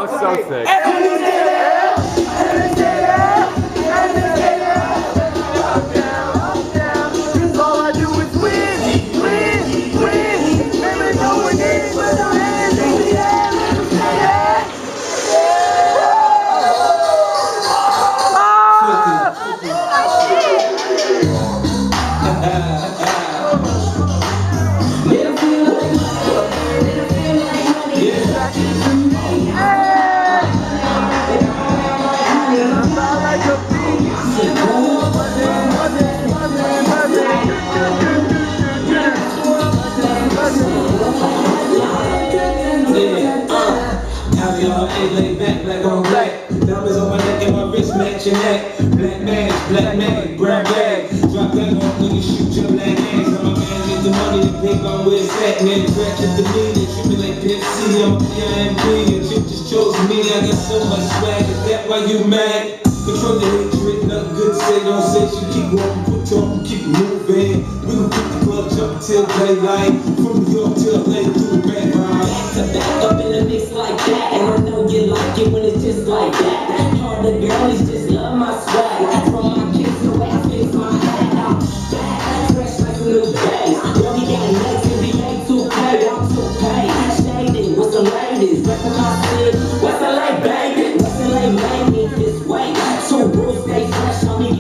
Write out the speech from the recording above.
was so sick. All I do is win, win, win. Never going in, but I'm in the air. Lay back, black on black. Diamonds on my neck and my wrist matching that. Black man, brown bag. Drop that on nigga, shoot your black ass. I'm a man, get the money, the paper, I'm where it's at. Man, crack at the knee, they treat me like Pepsi. I'm a PIMP, and you just chose me. I got so much swag, is that why you mad? Control the hatred, nothing good to say, don't say shit. Keep walking, put talking, keep moving. We gon' keep the club jumping till daylight. From New York till LA through the back ride. To back up in a mix like that, and I know you like it when it's just like that. Hard the girl is just